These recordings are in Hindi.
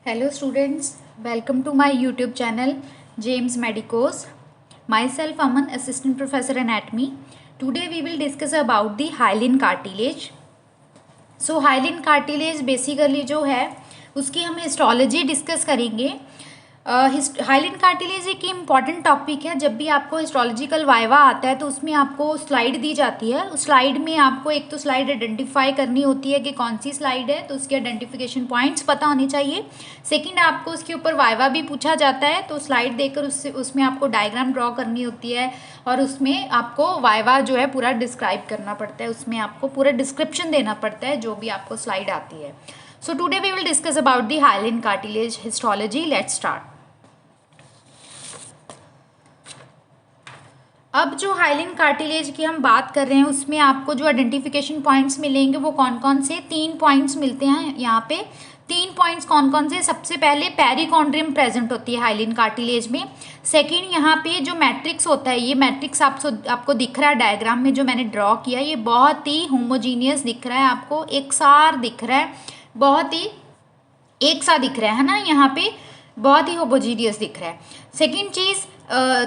Hello students, welcome to my YouTube channel James Medicos. Myself Aman, Assistant Professor Anatomy. Today we will discuss about the hyaline cartilage. So hyaline cartilage basically जो है उसकी हम हिस्टोलॉजी डिस्कस करेंगे. हाइलिन कार्टिलेज एक इम्पॉर्टेंट टॉपिक है. जब भी आपको हिस्टोलॉजिकल वाइवा आता है तो उसमें आपको स्लाइड दी जाती है. उस स्लाइड में आपको एक तो स्लाइड आइडेंटिफाई करनी होती है कि कौन सी स्लाइड है, तो उसके आइडेंटिफिकेशन पॉइंट्स पता होने चाहिए. सेकंड, आपको उसके ऊपर वाइवा भी पूछा जाता है तो स्लाइड देकर उसमें आपको डायग्राम ड्रॉ करनी होती है और उसमें आपको वाइवा जो है पूरा डिस्क्राइब करना पड़ता है. उसमें आपको पूरा डिस्क्रिप्शन देना पड़ता है जो भी आपको स्लाइड आती है. So today we will discuss about the hyaline cartilage histology. Let's start. अब जो हाइलिन कार्टिलेज की हम बात कर रहे हैं उसमें आपको जो आइडेंटिफिकेशन पॉइंट्स मिलेंगे वो कौन कौन से, 3 पॉइंट्स मिलते हैं यहाँ पे. 3 पॉइंट्स कौन कौन से? सबसे पहले पेरिकॉन्ड्रियम प्रेजेंट होती है हाइलिन कार्टिलेज में. सेकंड, यहाँ पे जो मैट्रिक्स होता है, ये मैट्रिक्स आपको दिख रहा है डायग्राम में जो मैंने ड्रॉ किया, ये बहुत ही होमोजीनियस दिख रहा है, आपको एकसार दिख रहा है, बहुत ही एक सा दिख रहा है ना, यहाँ पे बहुत ही होमोजीनियस दिख रहा है. सेकंड चीज़,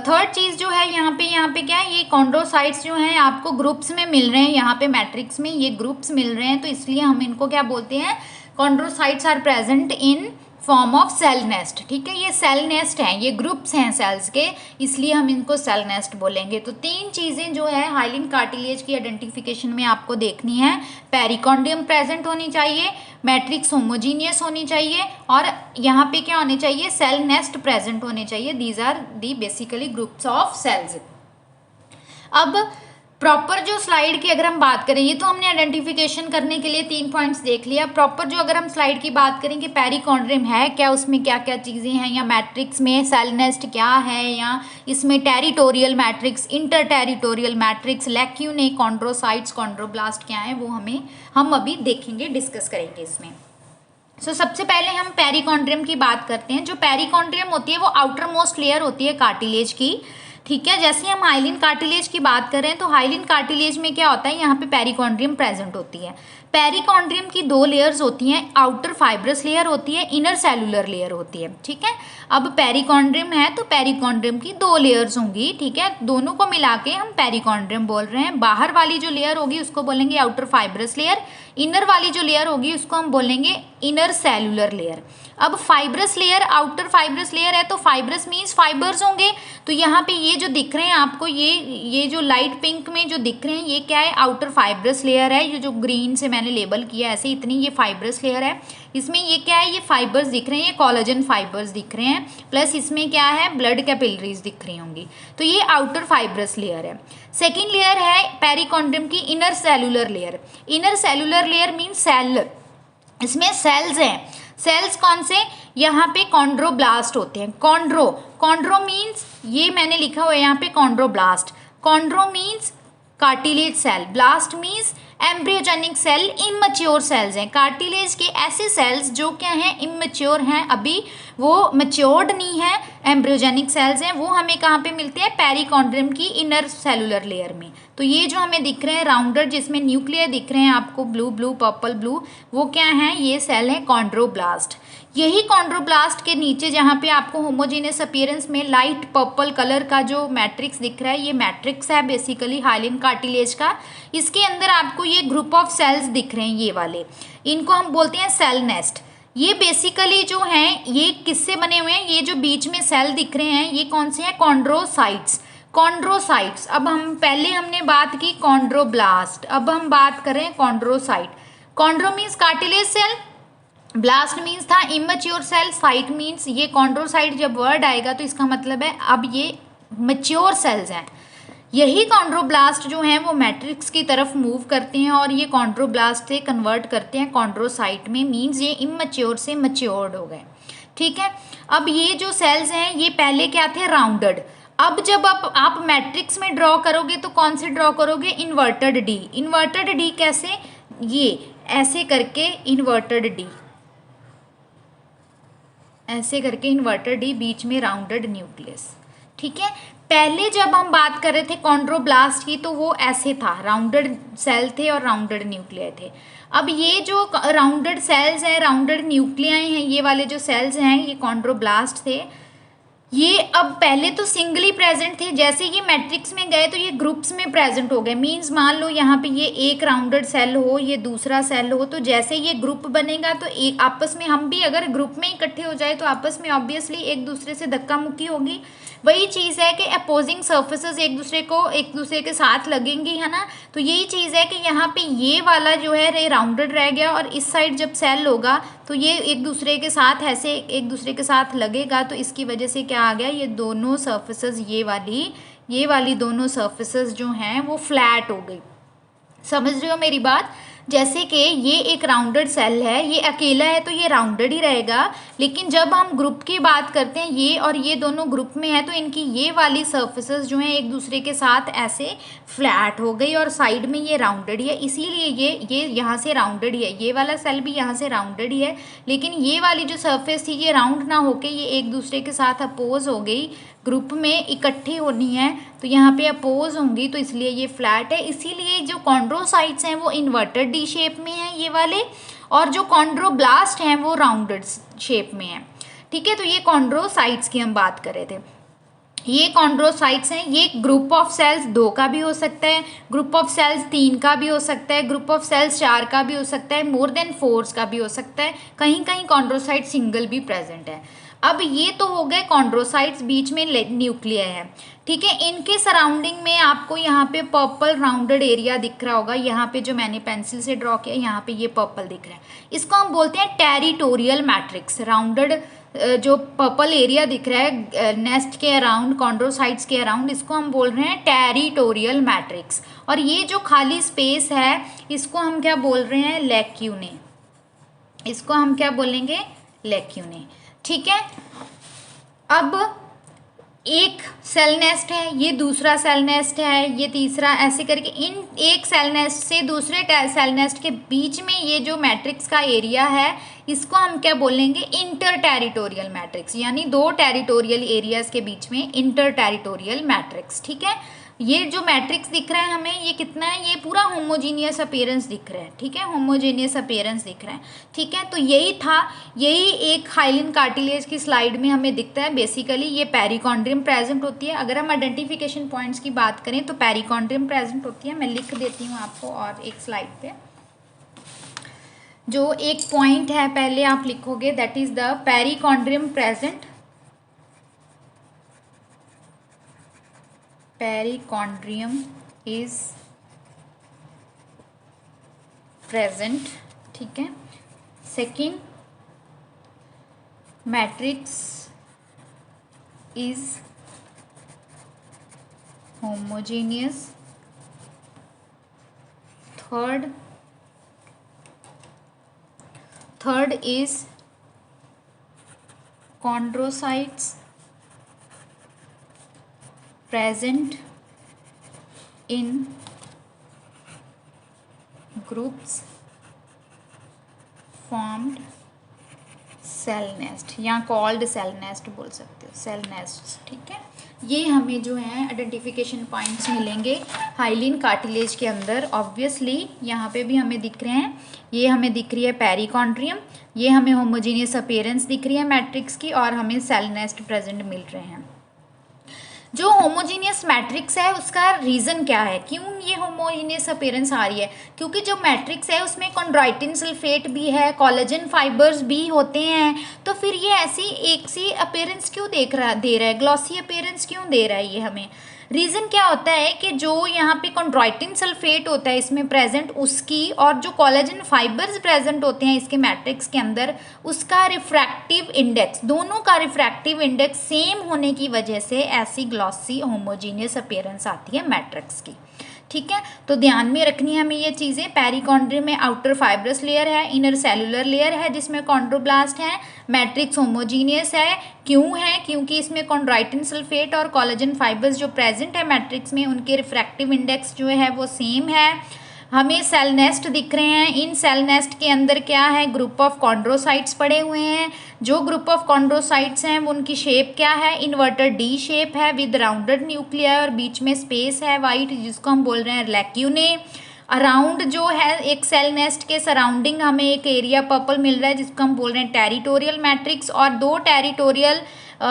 थर्ड चीज़ जो है यहाँ पे क्या है, ये कॉन्ड्रोसाइट्स जो हैं आपको ग्रुप्स में मिल रहे हैं. यहाँ पे मैट्रिक्स में ये ग्रुप्स मिल रहे हैं तो इसलिए हम इनको क्या बोलते हैं, chondrocytes are present in form of cell nest. ठीक है, ये सेल नेस्ट हैं, ये ग्रुप्स हैं सेल्स के, इसलिए हम इनको सेल नेस्ट बोलेंगे. तो 3 चीज़ें जो है हाइलिन कार्टिलेज की आइडेंटिफिकेशन में आपको देखनी है. पेरिकॉन्ड्रियम प्रेजेंट होनी चाहिए, मैट्रिक्स होमोजीनियस होनी चाहिए और यहाँ पे क्या होने चाहिए, सेल नेस्ट प्रेजेंट होने चाहिए. These are the basically groups of cells. अब प्रॉपर जो स्लाइड की अगर हम बात करें, ये तो हमने आइडेंटिफिकेशन करने के लिए 3 पॉइंट्स देख लिया. प्रॉपर जो अगर हम स्लाइड की बात करें कि पेरिकॉन्ड्रियम है क्या, उसमें क्या क्या चीज़ें हैं, या मैट्रिक्स में सेल नेस्ट क्या है, या इसमें territorial matrix, inter territorial matrix, lacunae, chondrocytes, chondroblast क्या है, वो हम अभी देखेंगे, डिस्कस करेंगे इसमें. सबसे पहले हम पेरिकॉन्ड्रियम की बात करते हैं. जो पेरिकॉन्ड्रियम होती है वो आउटर मोस्ट लेयर होती है कार्टिलेज की. ठीक है, जैसे हम हाइलिन कार्टिलेज की बात कर रहे हैं तो हाइलिन कार्टिलेज में क्या होता है, यहाँ पे पेरिकॉन्ड्रियम प्रेजेंट होती है. पेरिकॉन्ड्रियम की 2 लेयर्स होती हैं, आउटर फाइब्रस लेयर होती है, इनर सेलुलर लेयर होती है. ठीक है, अब पेरिकॉन्ड्रियम है तो पेरिकॉन्ड्रियम की 2 लेयर्स होंगी. ठीक है, दोनों को मिला के हम पेरिकॉन्ड्रियम बोल रहे हैं. बाहर वाली जो लेयर होगी उसको बोलेंगे आउटर फाइब्रस लेयर, इनर वाली जो लेयर होगी उसको हम बोलेंगे इनर सेलुलर लेयर. अब fibrous layer, outer fibrous layer है तो फाइब्रस मीन्स फाइबर्स होंगे. तो यहाँ पे ये जो दिख रहे हैं आपको, ये जो लाइट पिंक में जो दिख रहे हैं ये क्या है, आउटर फाइब्रस लेयर है. ये जो ग्रीन से मैंने लेबल किया ऐसे, इतनी ये फाइब्रस लेयर है. इसमें ये क्या है, ये फाइबर्स दिख रहे हैं, ये कोलेजन फाइबर्स दिख रहे हैं, प्लस इसमें क्या है, ब्लड कैपिलरीज दिख रही होंगी. तो ये आउटर फाइब्रस लेयर है. सेकेंड लेयर है पेरिकॉन्ड्रियम की inner cellular layer. Inner cellular layer means cell, इसमें सेल्स हैं. सेल्स कौन से, यहाँ पे कॉन्ड्रोब्लास्ट होते हैं. कॉन्ड्रो मीन्स, ये मैंने लिखा हुआ है यहाँ पे chondroblast. Chondro means cartilage cell, blast means embryogenic cell, immature cells हैं. कार्टिलेज के ऐसे सेल्स जो क्या हैं, इमैच्योर हैं, अभी वो मैच्योर्ड नहीं है, एम्ब्रियोजेनिक सेल्स हैं. वो हमें कहाँ पे मिलते हैं, पेरिकॉन्ड्रियम की इनर सेलुलर लेयर में. तो ये जो हमें दिख रहे हैं राउंडर, जिसमें न्यूक्लियर दिख रहे हैं आपको ब्लू ब्लू पर्पल ब्लू, वो क्या है, ये सेल है कॉन्ड्रोब्लास्ट. यही कॉन्ड्रोब्लास्ट के नीचे जहाँ पे आपको होमोजेनियस अपीयरेंस में लाइट पर्पल कलर का जो मैट्रिक्स दिख रहा है, ये मैट्रिक्स है बेसिकली हाइलिन कार्टिलेज का. इसके अंदर आपको ये ग्रुप ऑफ सेल्स दिख रहे हैं, ये वाले, इनको हम बोलते हैं सेल नेस्ट. ये बेसिकली जो हैं ये किससे बने हुए हैं, ये जो बीच में सेल दिख रहे हैं ये कौन से हैं, कॉन्ड्रोसाइट्स. कॉन्ड्रोसाइट्स. अब हमने बात की कॉन्ड्रोब्लास्ट, अब हम बात करें chondrocyte. Chondro means cartilage cell, blast means था इमेच्योर सेल, साइट मीन्स, ये कॉन्ड्रोसाइट जब वर्ड आएगा तो इसका मतलब है अब ये मैच्योर सेल्स हैं. यही कॉन्ड्रोब्लास्ट जो हैं वो मैट्रिक्स की तरफ मूव करते हैं और ये कॉन्ड्रोब्लास्ट से कन्वर्ट करते हैं कॉन्ड्रोसाइट में, मीन्स ये इमेच्योर से मैच्योर्ड हो गए. ठीक है, अब ये जो सेल्स हैं ये पहले क्या थे, राउंडेड. अब जब आप मैट्रिक्स में ड्रॉ करोगे तो कौन से ड्रॉ करोगे, इन्वर्टेड डी. इन्वर्टेड डी कैसे, ये ऐसे करके इन्वर्टेड डी, ऐसे करके इन्वर्टेड डी, बीच में राउंडेड न्यूक्लियस. ठीक है, पहले जब हम बात कर रहे थे कॉन्ड्रोब्लास्ट की तो वो ऐसे था, राउंडेड सेल थे और राउंडेड न्यूक्लियर थे. अब ये जो राउंडेड सेल्स हैं, राउंडेड न्यूक्लियाई हैं, ये वाले जो सेल्स हैं ये कॉन्ड्रोब्लास्ट थे। ये अब पहले तो सिंगली प्रेजेंट थे, जैसे ये मैट्रिक्स में गए तो ये ग्रुप्स में प्रेजेंट हो गए। मींस मान लो यहाँ पे ये एक राउंडेड सेल हो, ये दूसरा सेल हो, तो जैसे ये ग्रुप बनेगा तो एक आपस में हम भी अगर ग्रुप में इकट्ठे हो जाए तो आपस में ऑब्वियसली एक दूसरे से धक्का मुक्की होगी। वही चीज़ है कि अपोजिंग सर्फेसेस एक दूसरे के साथ लगेंगी, है ना। तो यही चीज़ है कि यहाँ पे ये वाला जो है रे राउंडेड रह गया, और इस साइड जब सेल होगा तो ये एक दूसरे के साथ ऐसे एक दूसरे के साथ लगेगा, तो इसकी वजह से क्या आ गया, ये दोनों सर्फेसेस, ये वाली दोनों सर्फेसेस जो हैं वो फ्लैट हो गई। समझ रहे हो मेरी बात। जैसे कि ये एक राउंडेड सेल है, ये अकेला है तो ये राउंडेड ही रहेगा, लेकिन जब हम ग्रुप की बात करते हैं, ये और ये दोनों ग्रुप में है, तो इनकी ये वाली सर्फेसेस जो हैं एक दूसरे के साथ ऐसे फ्लैट हो गई, और साइड में ये राउंडेड है, इसीलिए ये यहाँ से राउंडेड ही है। ये वाला सेल भी यहाँ से राउंडेड ही है, लेकिन ये वाली जो सर्फेस थी ये राउंड ना होके ये एक दूसरे के साथ अपोज हो गई, ग्रुप में इकट्ठी होनी है तो यहाँ पे अपोज होंगी, तो इसलिए ये फ्लैट है। इसीलिए जो कॉन्ड्रोसाइट्स हैं वो इन्वर्टेड डी शेप में हैं ये वाले, और जो कॉन्ड्रोब्लास्ट हैं वो राउंडेड शेप में हैं। ठीक है, तो ये कॉन्ड्रोसाइट्स की हम बात कर रहे थे। ये कॉन्ड्रोसाइट्स हैं, ये ग्रुप ऑफ सेल्स 2 का भी हो सकता है, ग्रुप ऑफ सेल्स 3 का भी हो सकता है, ग्रुप ऑफ सेल्स 4 का भी हो सकता है, मोर देन 4 का भी हो सकता है, कहीं कहीं कॉन्ड्रोसाइट सिंगल भी प्रेजेंट है। अब ये तो हो गए कॉन्ड्रोसाइट्स, बीच में न्यूक्लिया है। ठीक है, इनके सराउंडिंग में आपको यहाँ पे पर्पल राउंडेड एरिया दिख रहा होगा, यहाँ पे जो मैंने पेंसिल से ड्रॉ किया यहाँ पे ये पर्पल दिख रहा है, इसको हम बोलते हैं टेरिटोरियल मैट्रिक्स। राउंडेड जो पर्पल एरिया दिख रहा है नेस्ट के अराउंड, कॉन्ड्रोसाइट्स के अराउंड, इसको हम बोल रहे हैं टेरिटोरियल मैट्रिक्स। और ये जो खाली स्पेस है इसको हम क्या बोल रहे हैं, लैक्यूने। इसको हम क्या बोलेंगे, लैक्यूने। ठीक है, अब एक सेल नेस्ट है, ये दूसरा सेल नेस्ट है, ये तीसरा, ऐसे करके इन एक सेल नेस्ट से दूसरे सेल नेस्ट के बीच में ये जो मैट्रिक्स का एरिया है इसको हम क्या बोलेंगे, इंटर टेरिटोरियल मैट्रिक्स, यानी 2 टेरिटोरियल एरियाज के बीच में इंटर टेरिटोरियल मैट्रिक्स। ठीक है, ये जो मैट्रिक्स दिख रहा है हमें, ये कितना है, ये पूरा होमोजीनियस अपीयरेंस दिख रहा है। ठीक है, होमोजीनियस अपीयरेंस दिख रहा है। ठीक है, तो यही था, यही एक हाइलिन कार्टिलेज की स्लाइड में हमें दिखता है। बेसिकली ये पेरिकॉन्ड्रियम प्रेजेंट होती है। अगर हम आइडेंटिफिकेशन पॉइंट्स की बात करें तो पेरिकॉन्ड्रियम प्रेजेंट होती है। मैं लिख देती हूँ आपको और एक स्लाइड पे, जो एक पॉइंट है पहले आप लिखोगे, that is the perichondrium present, perichondrium is present। ठीक है, second, matrix is homogeneous। Third is chondrocytes present in groups formed cell nest, या कॉल्ड सेल नेस्ट बोल सकते हो, सेल नेस्ट। ठीक है, ये हमें जो है आइडेंटिफिकेशन पॉइंट्स मिलेंगे हाइलिन कार्टिलेज के अंदर। ऑब्वियसली यहाँ पे भी हमें दिख रहे हैं, ये हमें दिख रही है पेरिकॉन्ड्रियम, ये हमें होमोजीनियस अपीयरेंस दिख रही है मैट्रिक्स की, और हमें सेल नेस्ट प्रेजेंट मिल रहे हैं। जो होमोजीनियस मैट्रिक्स है उसका रीज़न क्या है, क्यों ये होमोजीनियस अपीयरेंस आ रही है, क्योंकि जो मैट्रिक्स है उसमें कॉन्ड्राइटिन सल्फेट भी है, कोलेजन फाइबर्स भी होते हैं, तो फिर ये ऐसी एक सी अपीयरेंस क्यों दे रहा है, ग्लॉसी अपीयरेंस क्यों दे रहा है ये हमें। रीज़न क्या होता है कि जो यहाँ पे कॉन्ड्राइटिन सल्फेट होता है इसमें प्रेजेंट, उसकी और जो कोलेजन फाइबर्स प्रेजेंट होते हैं इसके मैट्रिक्स के अंदर, उसका रिफ्रैक्टिव इंडेक्स, दोनों का रिफ्रैक्टिव इंडेक्स सेम होने की वजह से ऐसी ग्लॉसी होमोजीनियस अपीयरेंस आती है मैट्रिक्स की। ठीक है, तो ध्यान में रखनी है हमें ये चीज़ें। पेरिकॉन्ड्रियम में आउटर फाइब्रस लेयर है, इनर सेलुलर लेयर है जिसमें कॉन्ड्रोब्लास्ट है, मैट्रिक्स होमोजीनियस है। क्यों है, क्योंकि इसमें कॉन्ड्राइटिन सल्फेट और कोलेजन फाइबर्स जो प्रेजेंट है मैट्रिक्स में, उनके रिफ्रैक्टिव इंडेक्स जो है वो सेम है। हमें सेल नेस्ट दिख रहे हैं, इन सेल नेस्ट के अंदर क्या है, ग्रुप ऑफ कॉन्ड्रोसाइट्स पड़े हुए हैं। जो ग्रुप ऑफ कॉन्ड्रोसाइट्स हैं उनकी शेप क्या है, इन्वर्टेड डी शेप है विद राउंडेड न्यूक्लियर, और बीच में स्पेस है वाइट जिसको हम बोल रहे हैं लैक्यूने। अराउंड जो है एक सेल नेस्ट के सराउंडिंग हमें एक एरिया पर्पल मिल रहा है जिसको हम बोल रहे हैं टेरिटोरियल मैट्रिक्स, और 2 टेरिटोरियल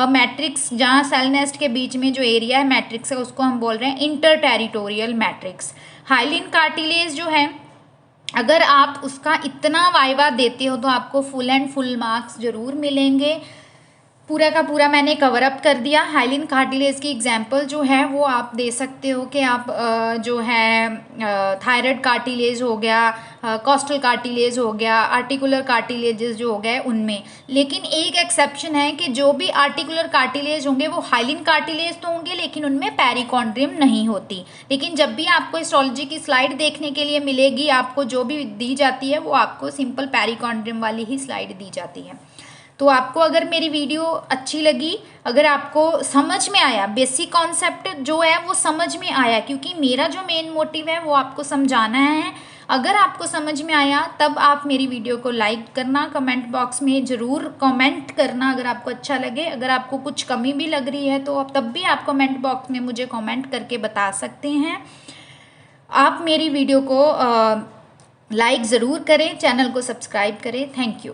मैट्रिक्स जहाँ सेल नेस्ट के बीच में जो एरिया है मैट्रिक्स है उसको हम बोल रहे हैं inter territorial matrix. Hyaline cartilage जो है, अगर आप उसका इतना वाइवा देते हो तो आपको फुल एंड फुल मार्क्स जरूर मिलेंगे। पूरा का पूरा मैंने कवर अप कर दिया। हाइलिन कार्टिलेज की एग्जांपल जो है वो आप दे सकते हो कि आप जो है थायराइड कार्टिलेज हो गया, कॉस्टल कार्टिलेज हो गया, आर्टिकुलर कार्टिलेजेस जो हो गए उनमें। लेकिन एक एक्सेप्शन है कि जो भी आर्टिकुलर कार्टिलेज होंगे वो हाइलिन कार्टिलेज तो होंगे लेकिन उनमें पेरिकॉन्ड्रियम नहीं होती। लेकिन जब भी आपको हिस्टोलॉजी की स्लाइड देखने के लिए मिलेगी, आपको जो भी दी जाती है वो आपको सिंपल पेरिकॉन्ड्रियम वाली ही स्लाइड दी जाती है। तो आपको अगर मेरी वीडियो अच्छी लगी, अगर आपको समझ में आया, बेसिक कॉन्सेप्ट जो है वो समझ में आया, क्योंकि मेरा जो मेन मोटिव है वो आपको समझाना है। अगर आपको समझ में आया तब आप मेरी वीडियो को लाइक करना, कमेंट बॉक्स में ज़रूर कमेंट करना अगर आपको अच्छा लगे। अगर आपको कुछ कमी भी लग रही है तो अब तब भी आप कमेंट बॉक्स में मुझे कमेंट करके बता सकते हैं। आप मेरी वीडियो को लाइक ज़रूर करें, चैनल को सब्सक्राइब करें। Thank you.